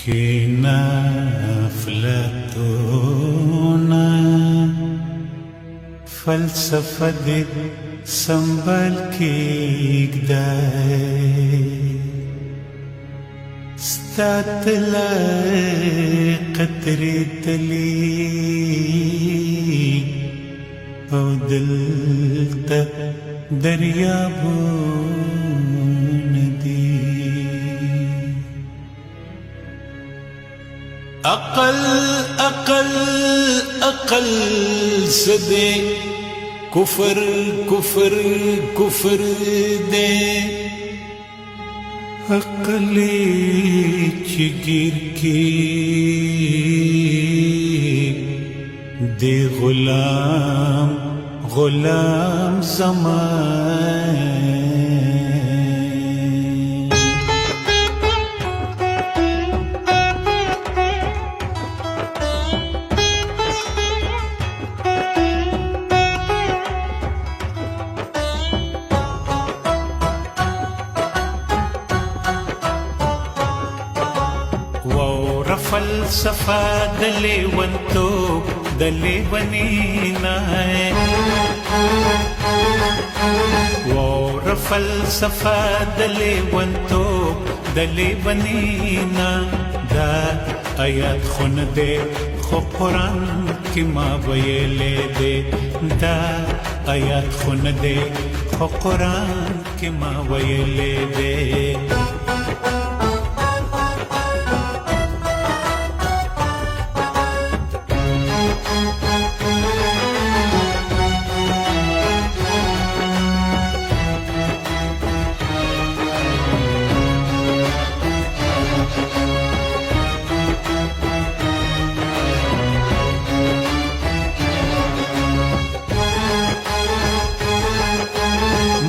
کینا افلاطونه فلسفه دې سنبال کېږدی ستا طلای قطرې تلي او دلته دریابونه دي عقل سدے کفر دے عقلی چگیر کی دے غلام زمان فلسفہ دلیونتوب دلیونینا ہے وور فلسفہ دلیونتوب دلیونینا دا آیات خون دے خو قرآن کی ما ویلے دے دا آیات خون دے خو قرآن کی ما ویلے دے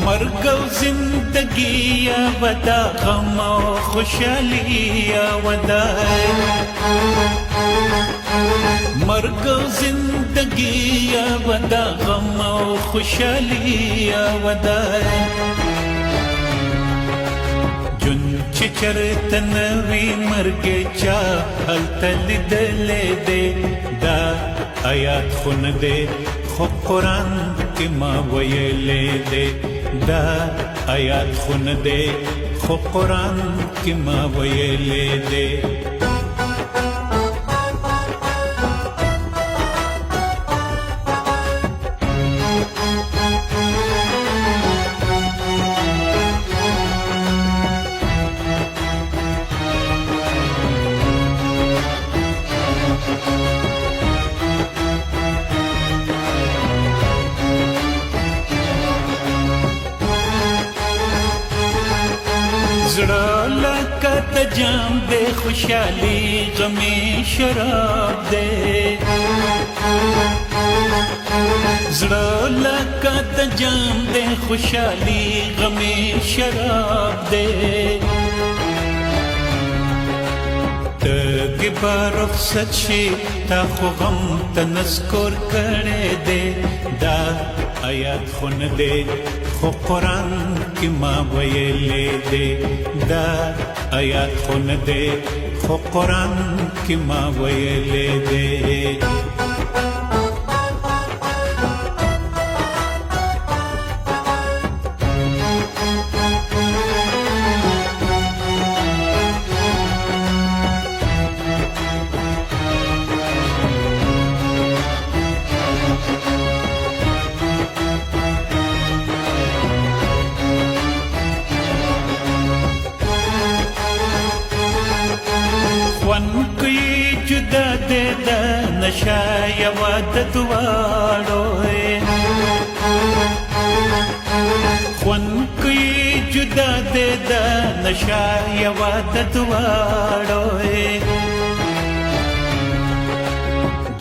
مرگ و زندگی یا ودا غم و خوشحالی یا ودا مرگ و زندگی یا ودا غم و خوشحالی یا ودا جن چرت نوی مرگ چا حلتل دل دے دا آیات خون دے خو قرآن کی ما ویلے دے دا آیات خون دے خو قرآن کی ما ویلے دے زړه لکه د جام د خوشحالي غمي شراب دی زړه لکه د جام د خوشحالي غمي شراب دی تګ به رخصت شي تا خو غم ته نسکور کړی دی دا آیات خون دے خو قرآن کی ما ویلے دے دا آیات خون دے خو قرآن کی ما ویلے دے خوان کوي جدا دے دا نشا یوا د دواړو خوان کوي جدا دے دا نشا یوا د دواړو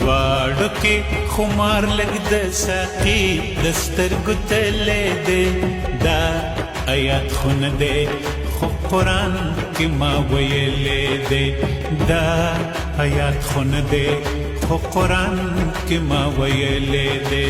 دواړو کې خمار لګ د ساقي دستر ګتلې دے دا آیات خون دے خو قرآن کی ما ویلے دے دا آیات خون دے خو قرآن کی ما ویلے دے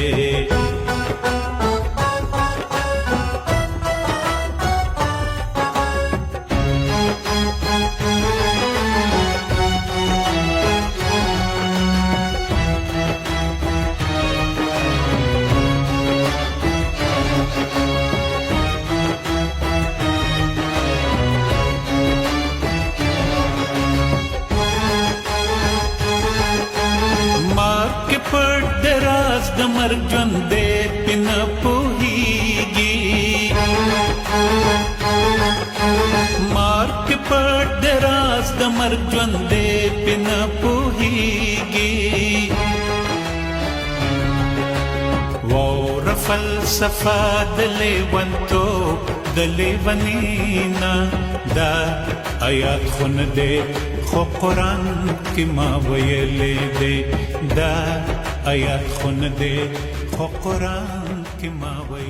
مرګ ژوند دې پې نه پوهېږي مار کې پټ د راز د مرګ ژوند دې پې نه پوهېږي واوره فلسفه د لیونتوب د لیونینا دا آیات خو نه دی خو قرآن کې ما ویلې دی دا آیات خو نه دی خو قرآن کې ما ویلې